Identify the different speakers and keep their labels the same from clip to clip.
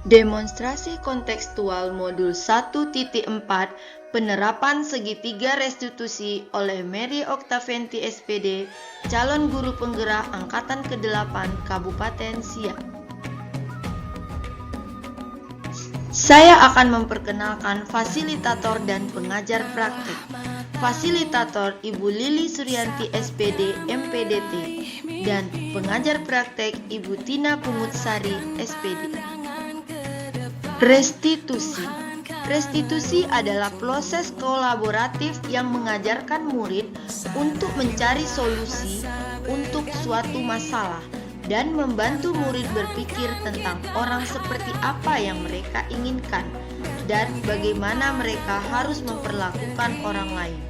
Speaker 1: Demonstrasi kontekstual modul 1.4 penerapan segitiga restitusi oleh Mary Octavianti SPD, calon guru penggerak angkatan ke-8 Kabupaten Siak. Saya akan memperkenalkan fasilitator dan pengajar praktik. Fasilitator Ibu Lili Suryanti SPD MPDT dan pengajar praktek Ibu Tina Pungutsari SPD. Restitusi. Restitusi adalah proses kolaboratif yang mengajarkan murid untuk mencari solusi untuk suatu masalah dan membantu murid berpikir tentang orang seperti apa yang mereka inginkan dan bagaimana mereka harus memperlakukan orang lain.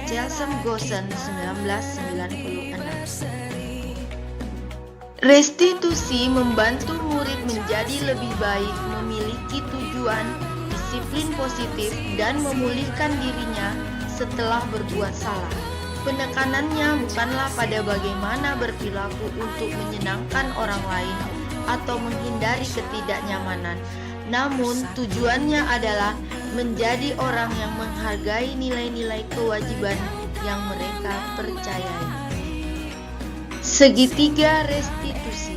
Speaker 1: Chelsom Gossen 1996. Restitusi membantu murid menjadi lebih baik, memiliki tujuan, disiplin positif, dan memulihkan dirinya setelah berbuat salah. Penekanannya bukanlah pada bagaimana berperilaku untuk menyenangkan orang lain atau menghindari ketidaknyamanan, namun tujuannya adalah menjadi orang yang menghargai nilai-nilai kewajiban yang mereka percayai. Segitiga restitusi,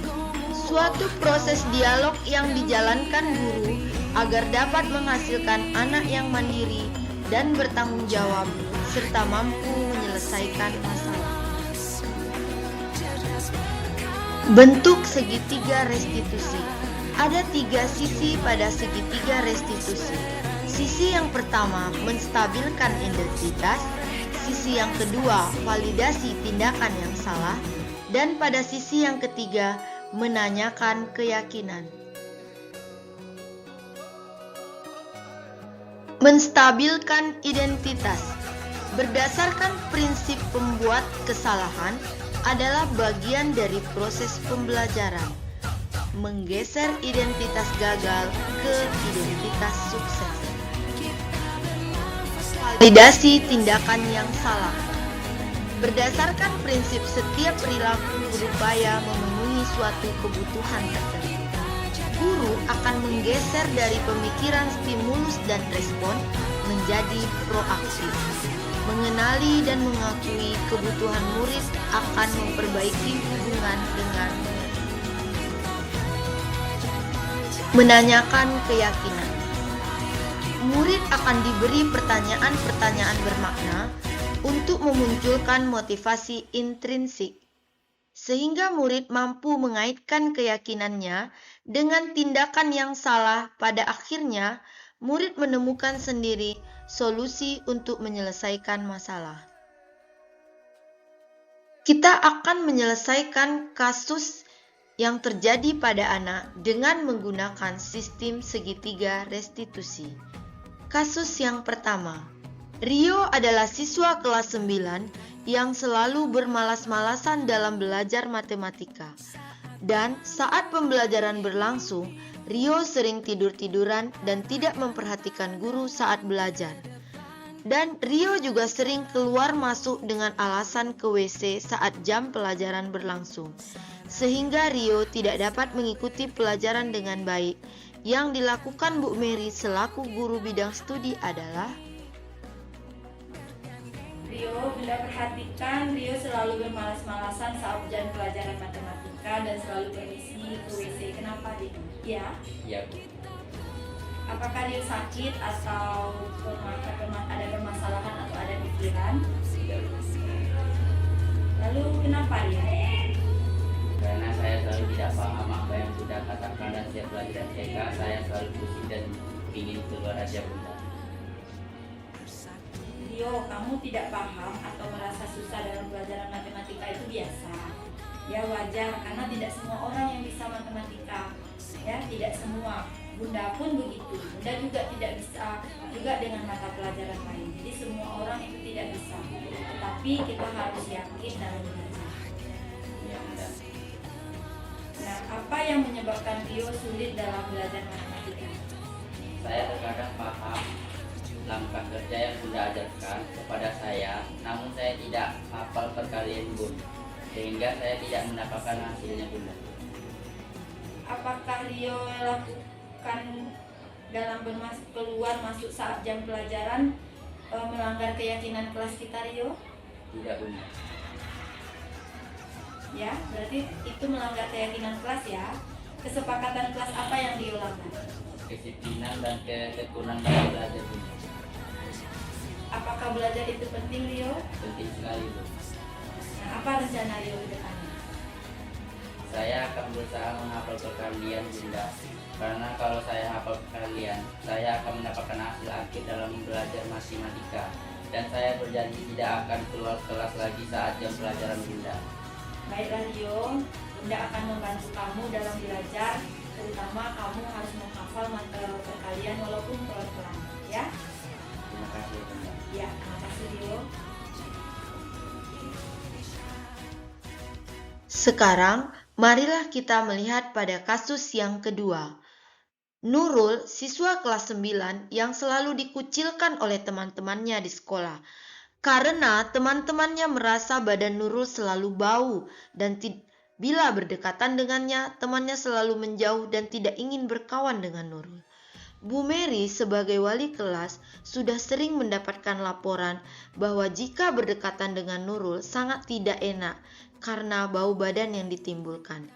Speaker 1: suatu proses dialog yang dijalankan guru agar dapat menghasilkan anak yang mandiri dan bertanggung jawab serta mampu menyelesaikan masalah. Bentuk segitiga restitusi. Ada 3 sisi pada segitiga restitusi. Sisi yang pertama menstabilkan identitas, sisi yang kedua validasi tindakan yang salah, dan pada sisi yang ketiga menanyakan keyakinan. Menstabilkan identitas. Berdasarkan prinsip pembuat kesalahan adalah bagian dari proses pembelajaran. Menggeser identitas gagal ke identitas sukses. Validasi tindakan yang salah. Berdasarkan prinsip setiap perilaku berupaya memenuhi suatu kebutuhan tertentu. Guru akan menggeser dari pemikiran stimulus dan respon menjadi proaktif. Mengenali dan mengakui kebutuhan murid akan memperbaiki hubungan dengan murid. Menanyakan keyakinan. Murid akan diberi pertanyaan-pertanyaan bermakna untuk memunculkan motivasi intrinsik, sehingga murid mampu mengaitkan keyakinannya dengan tindakan yang salah. Pada akhirnya, murid menemukan sendiri solusi untuk menyelesaikan masalah. Kita akan menyelesaikan kasus yang terjadi pada anak dengan menggunakan sistem segitiga restitusi. Kasus yang pertama. Rio adalah siswa kelas 9 yang selalu bermalas-malasan dalam belajar matematika. Dan saat pembelajaran berlangsung, Rio sering tidur-tiduran dan tidak memperhatikan guru saat belajar. Dan Rio juga sering keluar masuk dengan alasan ke WC saat jam pelajaran berlangsung. Sehingga Rio tidak dapat mengikuti pelajaran dengan baik. Yang dilakukan Bu Mary selaku guru bidang studi adalah
Speaker 2: Bila perhatikan, Rio selalu bermalas-malasan saat jam pelajaran matematika dan selalu permisi ke WC. Kenapa, Dik? Ya?
Speaker 3: Ya.
Speaker 2: Apakah Rio sakit atau ada permasalahan atau ada pikiran? Lalu kenapa, Rio?
Speaker 3: Karena saya selalu tidak paham apa yang sudah katakan dan setiap pelajaran TK saya selalu pusing dan ingin keluar aja bunda.
Speaker 2: Rio, kamu tidak paham atau merasa susah dalam pelajaran matematika itu biasa. Ya wajar, karena tidak semua orang yang bisa matematika. Ya, tidak semua. Bunda pun begitu. Bunda juga tidak bisa juga dengan mata pelajaran lain. Jadi semua orang itu tidak bisa. Tetapi kita harus yakin dalam belajar.
Speaker 3: Ya bunda.
Speaker 2: Nah, apa yang menyebabkan Rio sulit dalam belajar matematika?
Speaker 3: Saya terkadang paham langkah kerja yang Bunda ajarkan kepada saya, namun saya tidak hafal perkalian Bun, sehingga saya tidak mendapatkan hasilnya Bunda.
Speaker 2: Apakah Rio lakukan melakukan dalam keluar masuk saat jam pelajaran melanggar keyakinan kelas kita, Rio?
Speaker 3: Tidak, Bunda.
Speaker 2: Ya, berarti itu melanggar keyakinan kelas ya. Kesepakatan kelas apa yang diulangkan?
Speaker 3: Kedisiplinan dan ketekunan dalam belajar, Bunda.
Speaker 2: Apakah belajar itu penting, Rio?
Speaker 3: Penting sekali, Bu.
Speaker 2: Nah, apa rencana Rio ke depannya?
Speaker 3: Saya akan berusaha menghafal perkalian, Bunda. Karena kalau saya hafal perkalian, saya akan mendapatkan hasil akhir dalam belajar matematika. Dan saya berjanji tidak akan keluar kelas lagi saat jam pelajaran, Bunda.
Speaker 2: Baiklah, Rio. Bunda akan membantu kamu dalam belajar. Terutama kamu harus menghafal materi perkalian walaupun pelan-pelan. Ya?
Speaker 3: Terima kasih, Bunda.
Speaker 2: Ya, terima kasih, Rio.
Speaker 1: Sekarang, marilah kita melihat pada kasus yang kedua. Nurul, siswa kelas 9 yang selalu dikucilkan oleh teman-temannya di sekolah. Karena teman-temannya merasa badan Nurul selalu bau dan bila berdekatan dengannya, temannya selalu menjauh dan tidak ingin berkawan dengan Nurul. Bu Mary sebagai wali kelas sudah sering mendapatkan laporan bahwa jika berdekatan dengan Nurul sangat tidak enak karena bau badan yang ditimbulkan.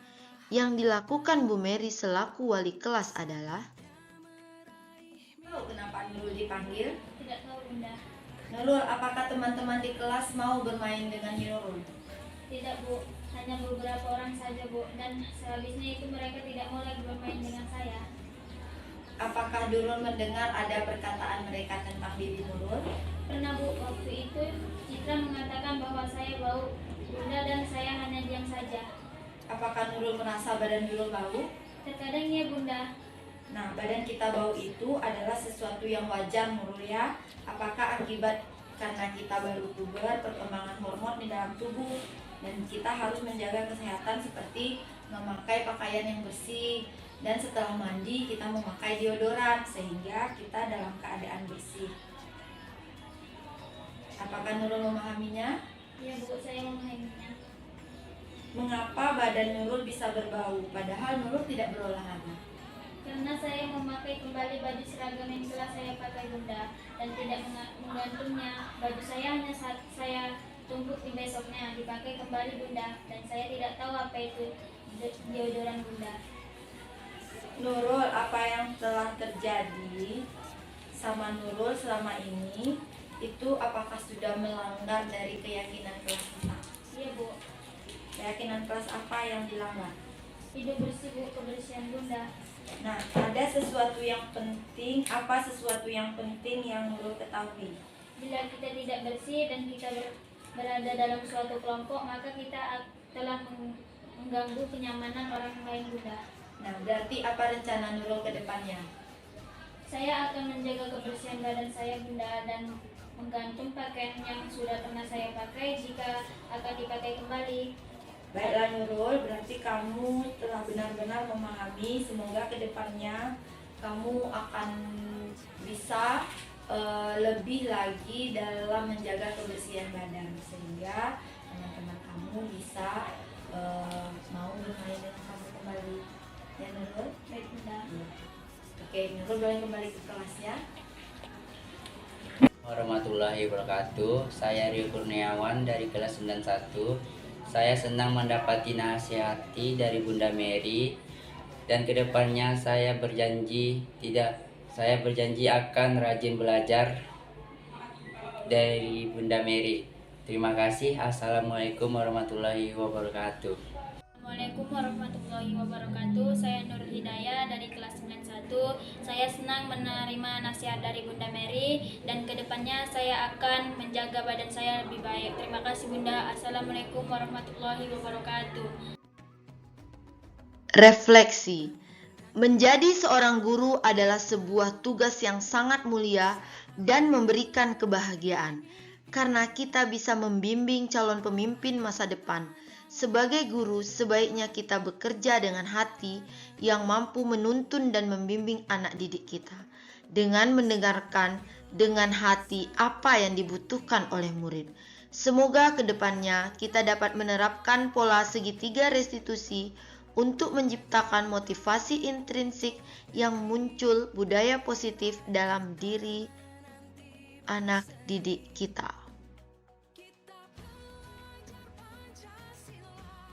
Speaker 1: Yang dilakukan Bu Mary selaku wali kelas adalah
Speaker 2: Tahu kenapa Nurul dipanggil?
Speaker 4: Tidak tahu, Bunda.
Speaker 2: Nurul, apakah teman-teman di kelas mau bermain dengan Nurul?
Speaker 4: Tidak, Bu. Hanya beberapa orang saja, Bu. Dan sehabisnya itu mereka tidak mau lagi bermain dengan saya.
Speaker 2: Apakah Nurul mendengar ada perkataan mereka tentang diri Nurul?
Speaker 4: Pernah, Bu. Waktu itu Citra mengatakan bahwa saya bau, Bunda, dan saya hanya diam saja.
Speaker 2: Apakah Nurul merasa badan Nurul bau?
Speaker 4: Terkadang ya, Bunda.
Speaker 2: Nah, badan kita bau itu adalah sesuatu yang wajar, Nurul ya. Apakah akibat karena kita baru puber, perkembangan hormon di dalam tubuh, dan kita harus menjaga kesehatan seperti memakai pakaian yang bersih, dan setelah mandi kita memakai deodoran sehingga kita dalam keadaan bersih. Apakah Nurul memahaminya?
Speaker 4: Ya, Bu, saya memahaminya.
Speaker 2: Mengapa badan Nurul bisa berbau padahal Nurul tidak berolahraga?
Speaker 4: Karena saya memakai kembali baju seragam yang telah saya pakai, Bunda, dan tidak menggantungnya. Baju saya hanya saya tumpuk di besoknya, dipakai kembali, Bunda, dan saya tidak tahu apa itu deodoran, Bunda.
Speaker 2: Nurul, apa yang telah terjadi sama Nurul selama ini itu apakah sudah melanggar dari keyakinan kelas kita?
Speaker 4: Iya, Bu.
Speaker 2: Keyakinan kelas apa yang dilanggar?
Speaker 4: Hidup bersih, Bu, kebersihan, Bunda.
Speaker 2: Nah, ada sesuatu yang penting, apa sesuatu yang penting yang Nurul ketahui?
Speaker 4: Bila kita tidak bersih dan kita berada dalam suatu kelompok, maka kita telah mengganggu kenyamanan orang lain, Bunda.
Speaker 2: Nah, berarti apa rencana Nurul ke depannya?
Speaker 4: Saya akan menjaga kebersihan badan saya, Bunda, dan menggantung pakaian yang sudah pernah saya pakai jika akan dipakai kembali.
Speaker 2: Baiklah Nurul, berarti kamu telah benar-benar memahami. Semoga ke depannya kamu akan bisa lebih lagi dalam menjaga kebersihan badan sehingga teman-teman kamu bisa mau bermain dengan kamu kembali. Ya Nurul?
Speaker 4: Baik, Bunda.
Speaker 2: Oke, Nurul boleh kembali ke kelas ya.
Speaker 3: Warahmatullahi wabarakatuh. Saya Rio Kurniawan dari kelas 91. Saya senang mendapati nasihati dari Bunda Mary, dan kedepannya saya berjanji akan rajin belajar dari Bunda Mary. Terima kasih. Assalamualaikum warahmatullahi wabarakatuh.
Speaker 4: Assalamualaikum warahmatullahi wabarakatuh. Saya Nur Hidayah dari kelas 91. Saya senang menerima nasihat dari Bunda Mary, dan kedepannya saya akan menjaga badan saya lebih baik. Terima kasih, Bunda. Assalamualaikum warahmatullahi wabarakatuh.
Speaker 1: refleksi. Menjadi seorang guru adalah sebuah tugas yang sangat mulia dan memberikan kebahagiaan, karena kita bisa membimbing calon pemimpin masa depan. Sebagai guru, sebaiknya kita bekerja dengan hati yang mampu menuntun dan membimbing anak didik kita, dengan mendengarkan dengan hati apa yang dibutuhkan oleh murid. Semoga ke depannya kita dapat menerapkan pola segitiga restitusi untuk menciptakan motivasi intrinsik yang muncul budaya positif dalam diri anak didik kita.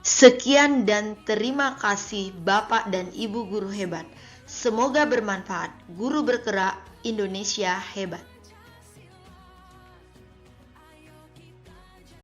Speaker 1: Sekian dan terima kasih Bapak dan Ibu guru hebat. Semoga bermanfaat. Guru bergerak Indonesia hebat.